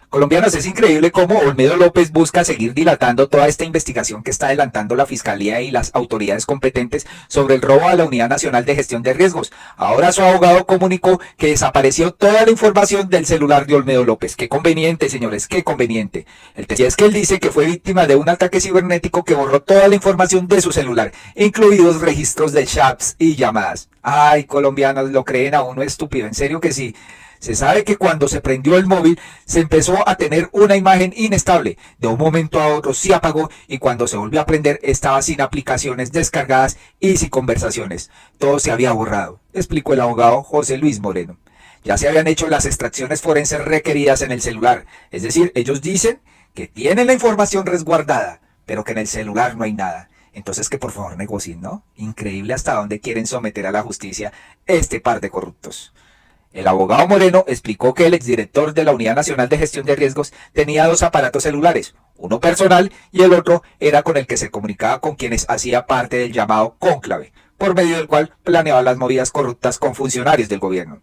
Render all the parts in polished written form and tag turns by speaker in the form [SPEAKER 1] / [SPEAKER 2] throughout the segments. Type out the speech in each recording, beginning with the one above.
[SPEAKER 1] Colombianos, es increíble cómo Olmedo López busca seguir dilatando toda esta investigación que está adelantando la Fiscalía y las autoridades competentes sobre el robo a la Unidad Nacional de Gestión de Riesgos. Ahora su abogado comunicó que desapareció toda la información del celular de Olmedo López. Qué conveniente, señores, qué conveniente. Y es que él dice que fue víctima de un ataque cibernético que borró toda la información de su celular, incluidos registros de chats y llamadas. Ay, colombianos, lo creen a uno estúpido, en serio que sí. Se sabe que cuando se prendió el móvil se empezó a tener una imagen inestable. De un momento a otro se apagó y cuando se volvió a prender estaba sin aplicaciones descargadas y sin conversaciones. Todo se había borrado, explicó el abogado José Luis Moreno. Ya se habían hecho las extracciones forenses requeridas en el celular. Es decir, ellos dicen que tienen la información resguardada, pero que en el celular no hay nada. Entonces que por favor negocien, ¿no? Increíble hasta dónde quieren someter a la justicia este par de corruptos. El abogado Moreno explicó que el exdirector de la Unidad Nacional de Gestión de Riesgos tenía dos aparatos celulares, uno personal y el otro era con el que se comunicaba con quienes hacía parte del llamado cónclave, por medio del cual planeaba las movidas corruptas con funcionarios del gobierno.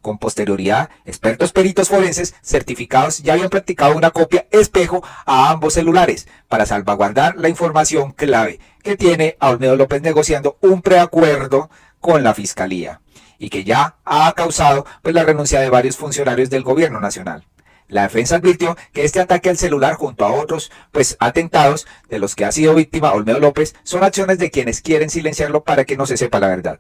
[SPEAKER 1] Con posterioridad, expertos peritos forenses certificados ya habían practicado una copia espejo a ambos celulares para salvaguardar la información clave que tiene a Olmedo López negociando un preacuerdo con la Fiscalía y que ya ha causado la renuncia de varios funcionarios del gobierno nacional. La defensa advirtió que este ataque al celular junto a otros atentados de los que ha sido víctima Olmedo López son acciones de quienes quieren silenciarlo para que no se sepa la verdad.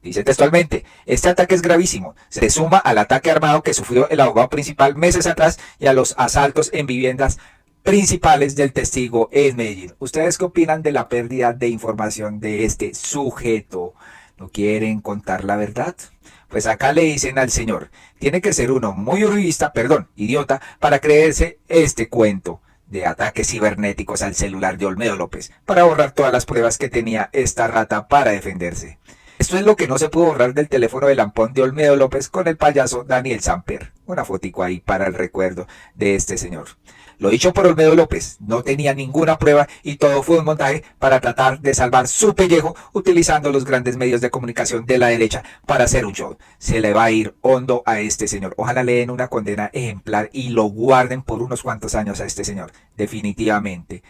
[SPEAKER 1] Dice textualmente, este ataque es gravísimo, se suma al ataque armado que sufrió el abogado principal meses atrás y a los asaltos en viviendas principales del testigo en Medellín. ¿Ustedes qué opinan de la pérdida de información de este sujeto? ¿No quieren contar la verdad? Pues acá le dicen al señor, tiene que ser uno muy idiota, para creerse este cuento de ataques cibernéticos al celular de Olmedo López, para borrar todas las pruebas que tenía esta rata para defenderse. Esto es lo que no se pudo borrar del teléfono de lampón de Olmedo López con el payaso Daniel Samper. Una fotico ahí para el recuerdo de este señor. Lo dicho por Olmedo López, no tenía ninguna prueba y todo fue un montaje para tratar de salvar su pellejo utilizando los grandes medios de comunicación de la derecha para hacer un show. Se le va a ir hondo a este señor. Ojalá le den una condena ejemplar y lo guarden por unos cuantos años a este señor. Definitivamente.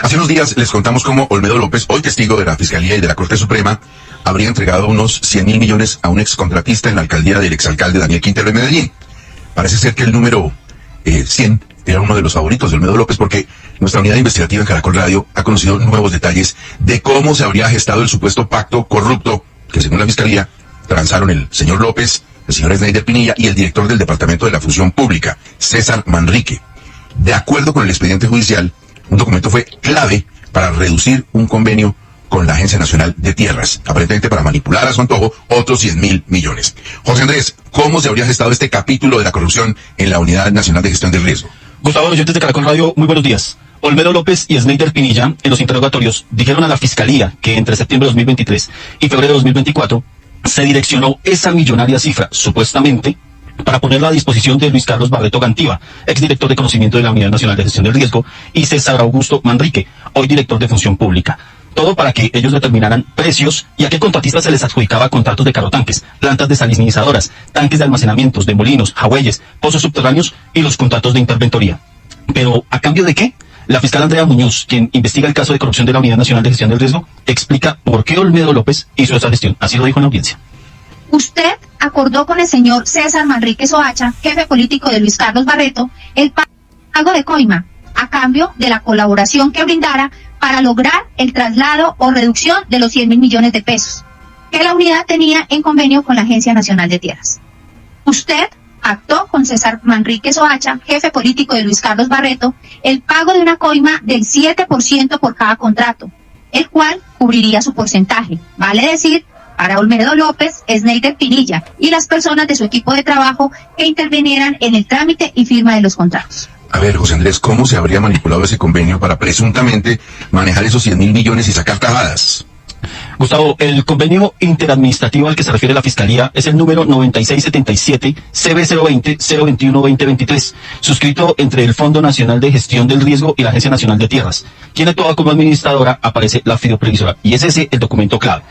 [SPEAKER 2] Hace unos días les contamos cómo Olmedo López, hoy testigo de la Fiscalía y de la Corte Suprema, habría entregado unos 100.000 millones a un excontratista en la alcaldía del exalcalde Daniel Quintero de Medellín. Parece ser que el número 100 era uno de los favoritos de Olmedo López porque nuestra unidad investigativa en Caracol Radio ha conocido nuevos detalles de cómo se habría gestado el supuesto pacto corrupto que, según la Fiscalía, transaron el señor López, el señor Sneider Pinilla y el director del Departamento de la Función Pública, César Manrique. De acuerdo con el expediente judicial, un documento fue clave para reducir un convenio con la Agencia Nacional de Tierras, aparentemente para manipular a su antojo otros 100.000 millones. José Andrés, ¿cómo se habría gestado este capítulo de la corrupción en la Unidad Nacional de Gestión del Riesgo?
[SPEAKER 3] Gustavo, oyentes de Caracol Radio, muy buenos días. Olmedo López y Sneider Pinilla, en los interrogatorios, dijeron a la Fiscalía que entre septiembre de 2023 y febrero de 2024 se direccionó esa millonaria cifra, supuestamente, para ponerla a disposición de Luis Carlos Barreto Gantiva, exdirector de conocimiento de la Unidad Nacional de Gestión del Riesgo, y César Augusto Manrique, hoy director de Función Pública. Todo para que ellos determinaran precios y a qué contratistas se les adjudicaba contratos de carotanques, plantas desalinizadoras, tanques de almacenamientos, de molinos, jagüeyes, pozos subterráneos y los contratos de interventoría. Pero, ¿a cambio de qué? La fiscal Andrea Muñoz, quien investiga el caso de corrupción de la Unidad Nacional de Gestión del Riesgo, explica por qué Olmedo López hizo esa gestión. Así lo dijo en la audiencia.
[SPEAKER 4] Usted acordó con el señor César Manrique Soacha, jefe político de Luis Carlos Barreto, el pago de coima, a cambio de la colaboración que brindara para lograr el traslado o reducción de los 100.000 millones de pesos que la unidad tenía en convenio con la Agencia Nacional de Tierras. Usted pactó con César Manrique Soacha, jefe político de Luis Carlos Barreto, el pago de una coima del 7% por cada contrato, el cual cubriría su porcentaje, vale decir, para Olmedo López, Sneider Pinilla y las personas de su equipo de trabajo que intervinieran en el trámite y firma de los contratos.
[SPEAKER 2] A ver, José Andrés, ¿cómo se habría manipulado ese convenio para presuntamente manejar esos 100.000 millones y sacar tajadas?
[SPEAKER 3] Gustavo, el convenio interadministrativo al que se refiere la Fiscalía es el número 9677 CB020-021-2023, suscrito entre el Fondo Nacional de Gestión del Riesgo y la Agencia Nacional de Tierras. Quien actúa como administradora aparece la fideoprevisora, y es ese el documento clave.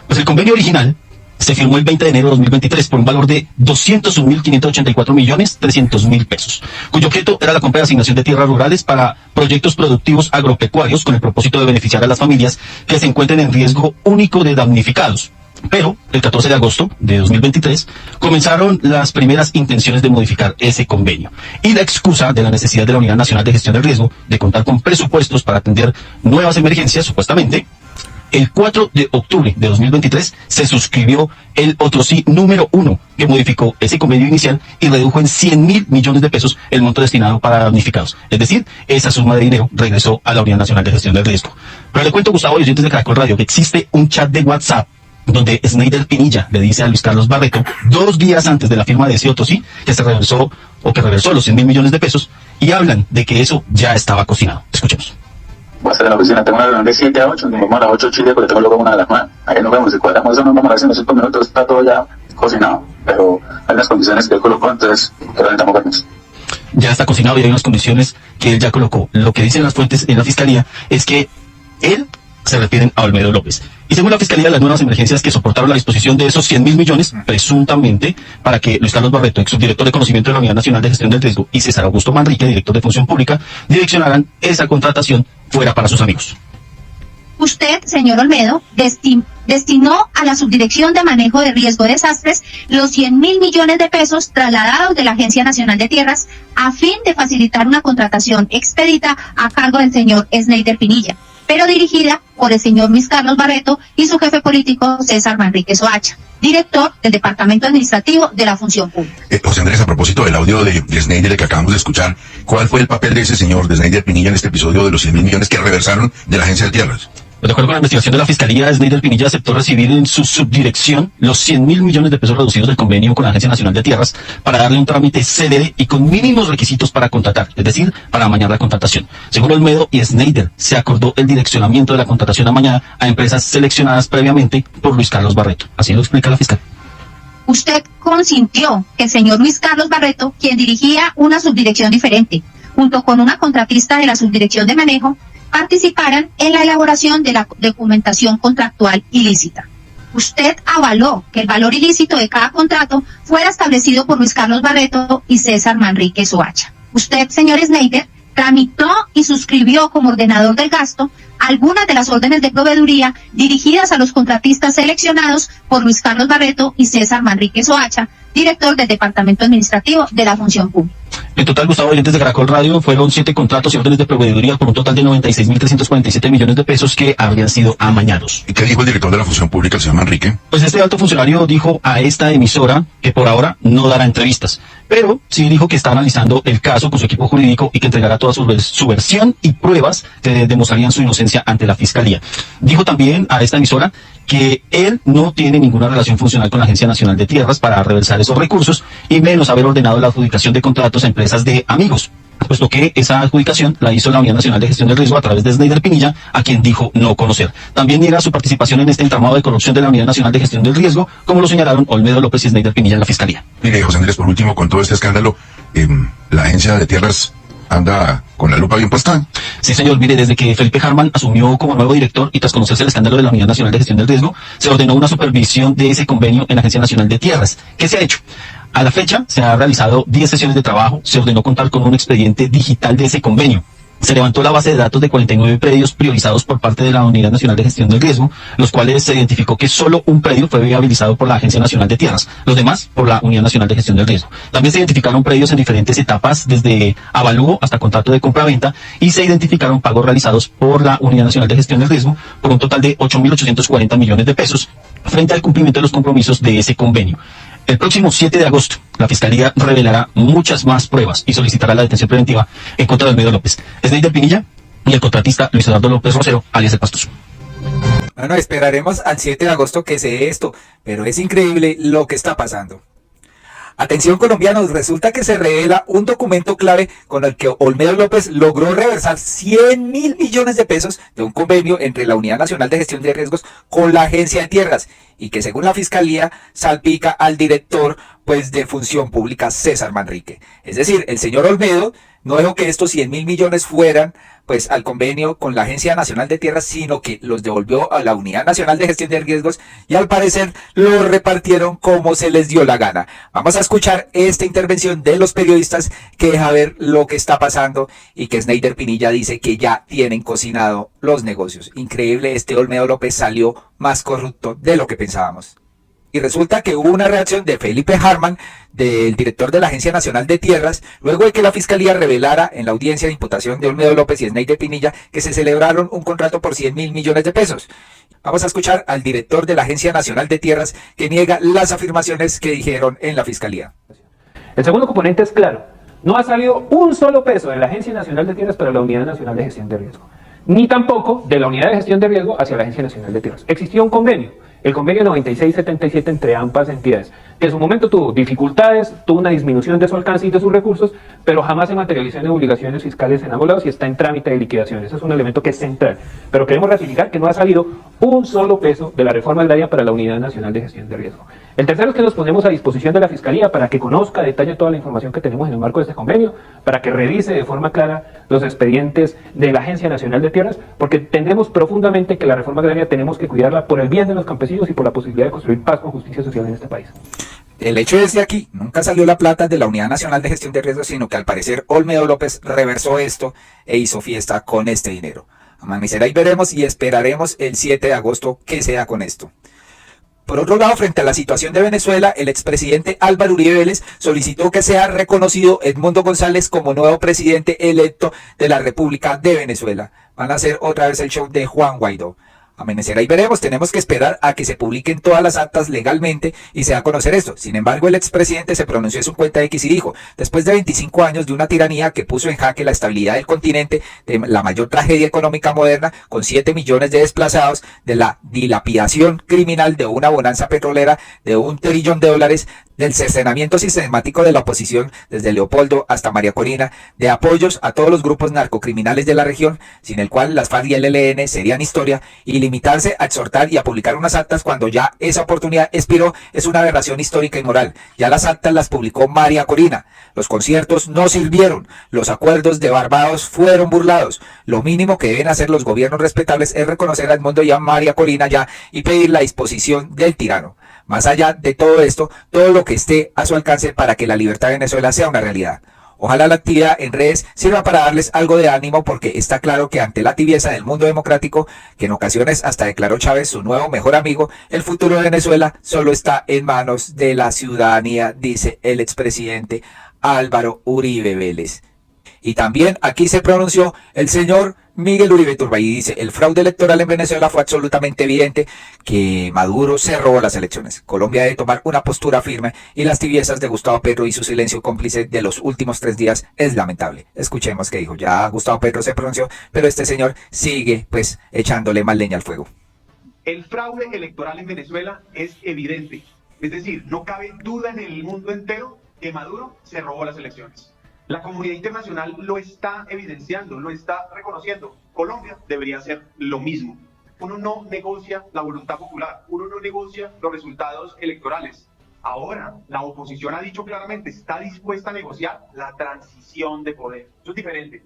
[SPEAKER 3] Pues el convenio original se firmó el 20 de enero de 2023 por un valor de 201.584.300.000 pesos, cuyo objeto era la compra de asignación de tierras rurales para proyectos productivos agropecuarios con el propósito de beneficiar a las familias que se encuentren en riesgo único de damnificados. Pero el 14 de agosto de 2023 comenzaron las primeras intenciones de modificar ese convenio y la excusa de la necesidad de la Unidad Nacional de Gestión del Riesgo de contar con presupuestos para atender nuevas emergencias, supuestamente, el 4 de octubre de 2023 se suscribió el otro sí número 1 que modificó ese convenio inicial y redujo en 100.000 millones de pesos el monto destinado para damnificados. Es decir, esa suma de dinero regresó a la Unidad Nacional de Gestión del Riesgo. Pero le cuento, Gustavo y oyentes de Caracol Radio, que existe un chat de WhatsApp donde Sneider Pinilla le dice a Luis Carlos Barreto, 2 días antes de la firma de ese otro sí, que reversó los 100.000 millones de pesos, y hablan de que eso ya estaba cocinado. Escuchemos.
[SPEAKER 5] Voy a estar en la oficina, tengo una reunión de 7 a 8, nos vamos a las 8 Chile, porque tengo luego una de las 9. Ahí nos vemos, si cuadramos eso, nos vamos a las 5 minutos, está todo ya cocinado, pero hay unas condiciones que él colocó, entonces necesitamos vernos.
[SPEAKER 3] Ya está cocinado y hay unas condiciones que él ya colocó. Lo que dicen las fuentes en la fiscalía es que él se refieren a Olmedo López. Y según la Fiscalía, las nuevas emergencias que soportaron la disposición de esos 100.000 millones, presuntamente, para que Luis Carlos Barreto, ex subdirector de conocimiento de la Unidad Nacional de Gestión del Riesgo, y César Augusto Manrique, director de Función Pública, direccionaran esa contratación fuera para sus amigos.
[SPEAKER 4] Usted, señor Olmedo, destinó a la Subdirección de Manejo de Riesgo de Desastres los 100.000 millones de pesos trasladados de la Agencia Nacional de Tierras a fin de facilitar una contratación expedita a cargo del señor Sneider Pinilla, pero dirigida por el señor Luis Carlos Barreto y su jefe político César Manrique Soacha, director del Departamento Administrativo de la Función Pública.
[SPEAKER 2] José Andrés, a propósito del audio de Sneider que acabamos de escuchar, ¿cuál fue el papel de ese señor de Sneider Pinilla en este episodio de los 100.000 millones que reversaron de la Agencia de Tierras?
[SPEAKER 3] De acuerdo con la investigación de la Fiscalía, Sneider Pinilla aceptó recibir en su subdirección los 100.000 millones de pesos reducidos del convenio con la Agencia Nacional de Tierras para darle un trámite célere y con mínimos requisitos para contratar, es decir, para amañar la contratación. Según Olmedo y Sneider, se acordó el direccionamiento de la contratación amañada a empresas seleccionadas previamente por Luis Carlos Barreto. Así lo explica la fiscal.
[SPEAKER 4] Usted consintió que el señor Luis Carlos Barreto, quien dirigía una subdirección diferente, junto con una contratista de la Subdirección de Manejo, participaran en la elaboración de la documentación contractual ilícita. Usted avaló que el valor ilícito de cada contrato fuera establecido por Luis Carlos Barreto y César Manrique Soacha. Usted, señor Sneider, tramitó y suscribió como ordenador del gasto algunas de las órdenes de proveeduría dirigidas a los contratistas seleccionados por Luis Carlos Barreto y César Manrique Soacha, director del Departamento Administrativo de la Función Pública.
[SPEAKER 3] En total, Gustavo, oyentes de Caracol Radio, fueron 7 contratos y órdenes de proveeduría por un total de 96.347 millones de pesos que habrían sido amañados.
[SPEAKER 2] ¿Y qué dijo el director de la Función Pública, el señor Manrique?
[SPEAKER 3] Pues este alto funcionario dijo a esta emisora que por ahora no dará entrevistas, pero sí dijo que está analizando el caso con su equipo jurídico y que entregará toda su versión y pruebas que demostrarían su inocencia ante la Fiscalía. Dijo también a esta emisora que él no tiene ninguna relación funcional con la Agencia Nacional de Tierras para reversar esos recursos y menos haber ordenado la adjudicación de contratos a empresas de amigos, puesto que esa adjudicación la hizo la Unidad Nacional de Gestión del Riesgo a través de Sneider Pinilla, a quien dijo no conocer. También niega su participación en este entramado de corrupción de la Unidad Nacional de Gestión del Riesgo, como lo señalaron Olmedo López y Sneider Pinilla en la Fiscalía.
[SPEAKER 2] Mire, José Andrés, por último, con todo este escándalo, la Agencia de Tierras anda con la lupa bien puesta.
[SPEAKER 3] Sí, señor. Mire, desde que Felipe Harman asumió como nuevo director y tras conocerse el escándalo de la Unidad Nacional de Gestión del Riesgo, se ordenó una supervisión de ese convenio en la Agencia Nacional de Tierras. ¿Qué se ha hecho? A la fecha se han realizado 10 sesiones de trabajo, se ordenó contar con un expediente digital de ese convenio. Se levantó la base de datos de 49 predios priorizados por parte de la Unidad Nacional de Gestión del Riesgo, los cuales se identificó que solo un predio fue viabilizado por la Agencia Nacional de Tierras, los demás por la Unidad Nacional de Gestión del Riesgo. También se identificaron predios en diferentes etapas, desde avalúo hasta contrato de compra-venta, y se identificaron pagos realizados por la Unidad Nacional de Gestión del Riesgo por un total de 8.840 millones de pesos, frente al cumplimiento de los compromisos de ese convenio. El próximo 7 de agosto, la Fiscalía revelará muchas más pruebas y solicitará la detención preventiva en contra de Olmedo López, Sneider Pinilla y el contratista Luis Eduardo López Rosero, alias El Pastoso.
[SPEAKER 1] Bueno, esperaremos al 7 de agosto que se dé esto, pero es increíble lo que está pasando. Atención colombianos, resulta que se revela un documento clave con el que Olmedo López logró reversar 100.000 millones de pesos de un convenio entre la Unidad Nacional de Gestión de Riesgos con la Agencia de Tierras y que según la Fiscalía salpica al director de Función Pública César Manrique. Es decir, el señor Olmedo no dejó que estos 100.000 millones fueran pues al convenio con la Agencia Nacional de Tierras, sino que los devolvió a la Unidad Nacional de Gestión de Riesgos y al parecer los repartieron como se les dio la gana. Vamos a escuchar esta intervención de los periodistas que deja ver lo que está pasando y que Sneider Pinilla dice que ya tienen cocinado los negocios. Increíble, este Olmedo López salió más corrupto de lo que pensábamos. Y resulta que hubo una reacción de Felipe Harman, del director de la Agencia Nacional de Tierras, luego de que la Fiscalía revelara en la audiencia de imputación de Olmedo López y Sneider Pinilla que se celebraron un contrato por 100.000 millones de pesos. Vamos a escuchar al director de la Agencia Nacional de Tierras que niega las afirmaciones que dijeron en la Fiscalía.
[SPEAKER 6] El segundo componente es claro. No ha salido un solo peso de la Agencia Nacional de Tierras para la Unidad Nacional de Gestión de Riesgo, ni tampoco de la Unidad de Gestión de Riesgo hacia la Agencia Nacional de Tierras. Existió un convenio, el convenio 9677 entre ambas entidades, que en su momento tuvo dificultades, tuvo una disminución de su alcance y de sus recursos, pero jamás se materializó en obligaciones fiscales en ambos lados y está en trámite de liquidación. Ese es un elemento que es central. Pero queremos ratificar que no ha salido un solo peso de la reforma agraria para la Unidad Nacional de Gestión de Riesgo. El tercero es que nos ponemos a disposición de la Fiscalía para que conozca a detalle toda la información que tenemos en el marco de este convenio, para que revise de forma clara los expedientes de la Agencia Nacional de Tierras, porque entendemos profundamente que la reforma agraria tenemos que cuidarla por el bien de los campesinos y por la posibilidad de construir paz con justicia social en este país.
[SPEAKER 1] El hecho es de aquí, nunca salió la plata de la Unidad Nacional de Gestión de Riesgos, sino que al parecer Olmedo López reversó esto e hizo fiesta con este dinero. Amanecerá y veremos y esperaremos el 7 de agosto que sea con esto. Por otro lado, frente a la situación de Venezuela, el expresidente Álvaro Uribe Vélez solicitó que sea reconocido Edmundo González como nuevo presidente electo de la República de Venezuela. Van a hacer otra vez el show de Juan Guaidó. Amanecerá y veremos, tenemos que esperar a que se publiquen todas las actas legalmente y se da a conocer esto. Sin embargo, el expresidente se pronunció en su cuenta X y dijo, después de 25 años de una tiranía que puso en jaque la estabilidad del continente, de la mayor tragedia económica moderna, con 7 millones de desplazados, de la dilapidación criminal de una bonanza petrolera de $1 trillón, del cercenamiento sistemático de la oposición desde Leopoldo hasta María Corina, de apoyos a todos los grupos narcocriminales de la región, sin el cual las FARC y el ELN serían historia, y limitarse a exhortar y a publicar unas actas cuando ya esa oportunidad expiró es una aberración histórica y moral. Ya las actas las publicó María Corina. Los conciertos no sirvieron. Los acuerdos de Barbados fueron burlados. Lo mínimo que deben hacer los gobiernos respetables es reconocer a Edmundo y a María Corina ya y pedir la disposición del tirano. Más allá de todo esto, todo lo que esté a su alcance para que la libertad de Venezuela sea una realidad. Ojalá la actividad en redes sirva para darles algo de ánimo porque está claro que ante la tibieza del mundo democrático, que en ocasiones hasta declaró Chávez su nuevo mejor amigo, el futuro de Venezuela solo está en manos de la ciudadanía, dice el expresidente Álvaro Uribe Vélez. Y también aquí se pronunció el señor Miguel Uribe Turbay y dice, el fraude electoral en Venezuela fue absolutamente evidente, que Maduro se robó las elecciones. Colombia debe tomar una postura firme y las tibiezas de Gustavo Petro y su silencio cómplice de los últimos 3 días es lamentable. Escuchemos qué dijo. Ya Gustavo Petro se pronunció, pero este señor sigue pues echándole más leña al fuego.
[SPEAKER 7] El fraude electoral en Venezuela es evidente. Es decir, no cabe duda en el mundo entero que Maduro se robó las elecciones. La comunidad internacional lo está evidenciando, lo está reconociendo. Colombia debería hacer lo mismo. Uno no negocia la voluntad popular, uno no negocia los resultados electorales. Ahora, la oposición ha dicho claramente, está dispuesta a negociar la transición de poder. Eso es diferente,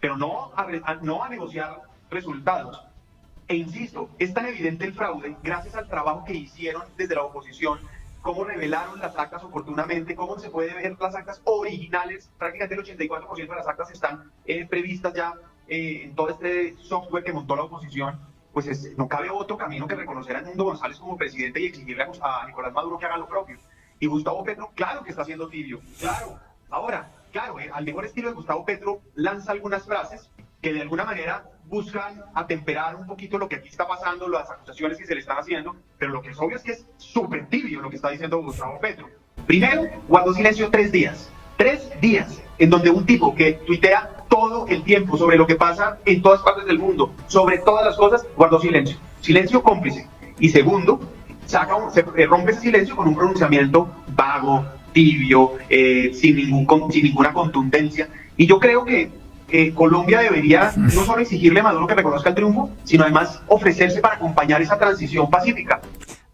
[SPEAKER 7] pero no a negociar resultados. E insisto, es tan evidente el fraude gracias al trabajo que hicieron desde la oposición, cómo revelaron las actas oportunamente, cómo se puede ver las actas originales. Prácticamente el 84% de las actas están previstas ya en todo este software que montó la oposición. Pues no cabe otro camino que reconocer a Edmundo González como presidente y exigirle a Nicolás Maduro que haga lo propio. Y Gustavo Petro, claro que está haciendo tibio, claro. Ahora, claro, al mejor estilo de Gustavo Petro, lanza algunas frases que de alguna manera buscan atemperar un poquito lo que aquí está pasando, las acusaciones que se le están haciendo, pero lo que es obvio es que es súper tibio lo que está diciendo Gustavo Petro. Primero, guardó silencio 3 días. 3 días en donde un tipo que tuitea todo el tiempo sobre lo que pasa en todas partes del mundo, sobre todas las cosas, guardó silencio. Silencio cómplice. Y segundo, rompe ese silencio con un pronunciamiento vago, tibio, sin ninguna contundencia. Y yo creo que Colombia debería no solo exigirle a Maduro que reconozca el triunfo, sino además ofrecerse para acompañar esa transición pacífica.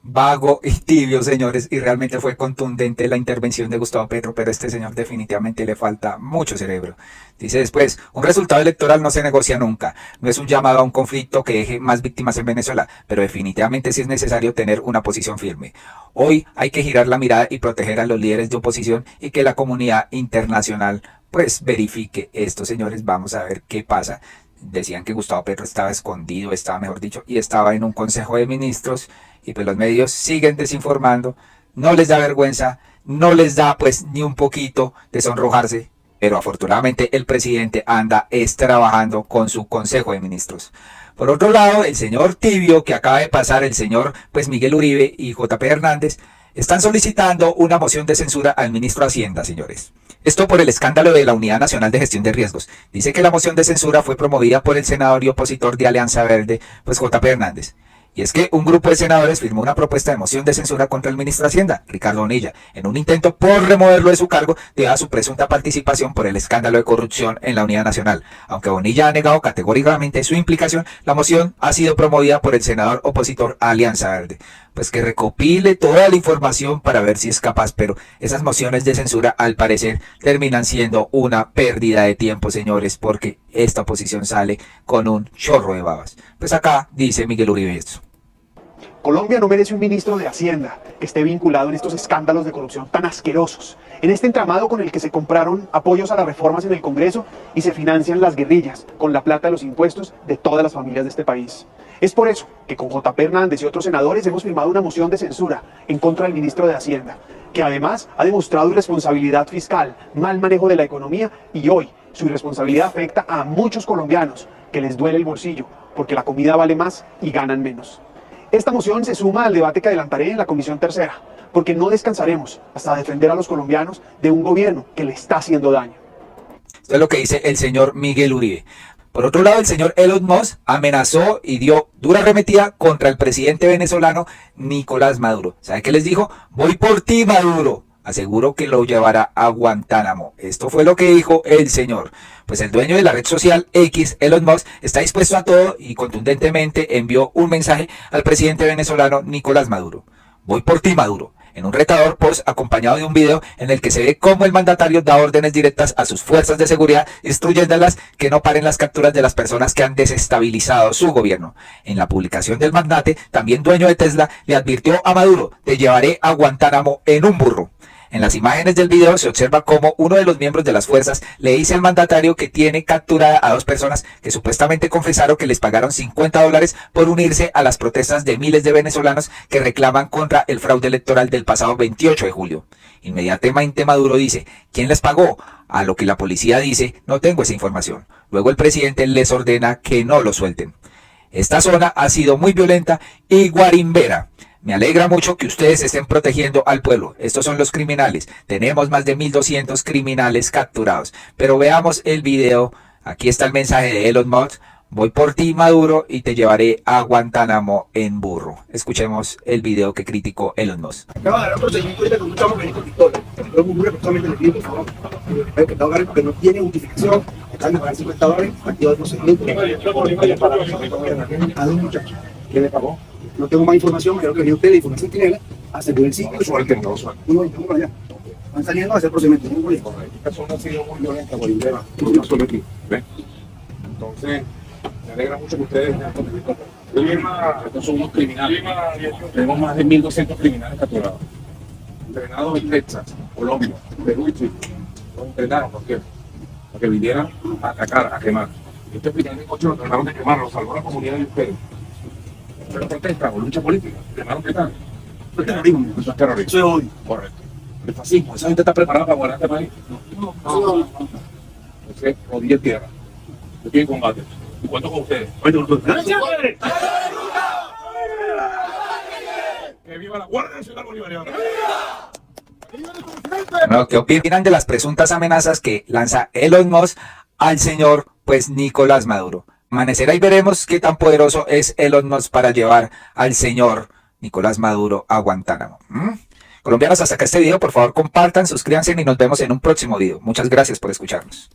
[SPEAKER 1] vago y tibio, señores, y realmente fue contundente la intervención de Gustavo Petro, pero a este señor definitivamente le falta mucho cerebro. Dice después, un resultado electoral no se negocia nunca, no es un llamado a un conflicto que deje más víctimas en Venezuela, pero definitivamente sí es necesario tener una posición firme. Hoy hay que girar la mirada y proteger a los líderes de oposición y que la comunidad internacional pues verifique esto, señores. Vamos a ver qué pasa. Decían que Gustavo Petro estaba escondido, estaba mejor dicho, y estaba en un consejo de ministros, y pues los medios siguen desinformando, no les da vergüenza, no les da pues ni un poquito de sonrojarse, pero afortunadamente el presidente anda trabajando con su consejo de ministros. Por otro lado, el señor Tibio, que acaba de pasar, el señor pues Miguel Uribe y JP Hernández, están solicitando una moción de censura al ministro de Hacienda, señores. Esto por el escándalo de la Unidad Nacional de Gestión de Riesgos. Dice que la moción de censura fue promovida por el senador y opositor de Alianza Verde, pues JP Hernández. Y es que un grupo de senadores firmó una propuesta de moción de censura contra el ministro de Hacienda, Ricardo Bonilla, en un intento por removerlo de su cargo debido a su presunta participación por el escándalo de corrupción en la Unidad Nacional. Aunque Bonilla ha negado categóricamente su implicación, la moción ha sido promovida por el senador opositor Alianza Verde. Pues que recopile toda la información para ver si es capaz, pero esas mociones de censura al parecer terminan siendo una pérdida de tiempo, señores, porque esta oposición sale con un chorro de babas. Pues acá dice Miguel Uribe esto.
[SPEAKER 8] Colombia no merece un ministro de Hacienda que esté vinculado en estos escándalos de corrupción tan asquerosos, en este entramado con el que se compraron apoyos a las reformas en el Congreso y se financian las guerrillas con la plata de los impuestos de todas las familias de este país. Es por eso que con JP Hernández y otros senadores hemos firmado una moción de censura en contra del ministro de Hacienda, que además ha demostrado irresponsabilidad fiscal, mal manejo de la economía, y hoy su irresponsabilidad afecta a muchos colombianos que les duele el bolsillo porque la comida vale más y ganan menos. Esta moción se suma al debate que adelantaré en la Comisión Tercera, porque no descansaremos hasta defender a los colombianos de un gobierno que le está haciendo daño.
[SPEAKER 1] Esto es lo que dice el señor Miguel Uribe. Por otro lado, el señor Elon Musk amenazó y dio dura arremetida contra el presidente venezolano Nicolás Maduro. ¿Sabe qué les dijo? Voy por ti, Maduro. Aseguro que lo llevará a Guantánamo. Esto fue lo que dijo el señor. Pues el dueño de la red social X, Elon Musk, está dispuesto a todo y contundentemente envió un mensaje al presidente venezolano Nicolás Maduro. Voy por ti, Maduro. En un retador post acompañado de un video en el que se ve cómo el mandatario da órdenes directas a sus fuerzas de seguridad, instruyéndolas que no paren las capturas de las personas que han desestabilizado su gobierno. En la publicación del magnate, también dueño de Tesla, le advirtió a Maduro: te llevaré a Guantánamo en un burro. En las imágenes del video se observa cómo uno de los miembros de las fuerzas le dice al mandatario que tiene capturada a dos personas que supuestamente confesaron que les pagaron $50 por unirse a las protestas de miles de venezolanos que reclaman contra el fraude electoral del pasado 28 de julio. Inmediatamente Maduro dice: ¿quién les pagó? A lo que la policía dice: no tengo esa información. Luego el presidente les ordena que no lo suelten. Esta zona ha sido muy violenta y guarimbera. Me alegra mucho que ustedes estén protegiendo al pueblo. Estos son los criminales. Tenemos más de 1.200 criminales capturados. Pero veamos el video. Aquí está el mensaje de Elon Musk. Voy por ti, Maduro, y te llevaré a Guantánamo en burro. Escuchemos el video que criticó Elon Musk.
[SPEAKER 9] Acaba de dar un procedimiento ahorita con un chamo que viene con pistola. Todo el mundo responsablemente le pide, por favor, que te agarren porque no tiene justificación. Están de pagar $50, activo el procedimiento. A un muchacho que le pagó. No tengo más información, creo que usted la información tiene, asegure el sitio. Uno para allá. Van saliendo a hacer procedimientos.
[SPEAKER 10] Esta persona ha sido muy violenta, guarimbera. No solo aquí, ¿ves? Entonces, me alegra mucho que ustedes hayan contribuido. Estos son unos criminales. Tenemos más de 1.200 criminales capturados. Entrenados en Texas, Colombia, Perú y Chile. Los entrenaron, ¿por qué? Para que vinieran a atacar, a quemar. Este hospital de coche lo trataron de quemar, lo salvó la comunidad de ustedes. Pero protesta o lucha política, quemaron qué tal.
[SPEAKER 9] Eso es terrorismo.
[SPEAKER 10] Eso es terrorismo.
[SPEAKER 9] Eso es odio.
[SPEAKER 10] Correcto. El fascismo, esa gente está preparada para guardar este país.
[SPEAKER 9] No.
[SPEAKER 10] Entonces, rodilla en tierra. Yo estoy en combate. Y cuento con ustedes. ¡Que viva la Guardia Nacional Bolivariana!
[SPEAKER 1] Bueno, ¿qué opinan de las presuntas amenazas que lanza Elon Musk al señor pues Nicolás Maduro? Amanecerá y veremos qué tan poderoso es Elon Musk para llevar al señor Nicolás Maduro a Guantánamo. Colombianos, hasta acá este video. Por favor, compartan, suscríbanse y nos vemos en un próximo video. Muchas gracias por escucharnos.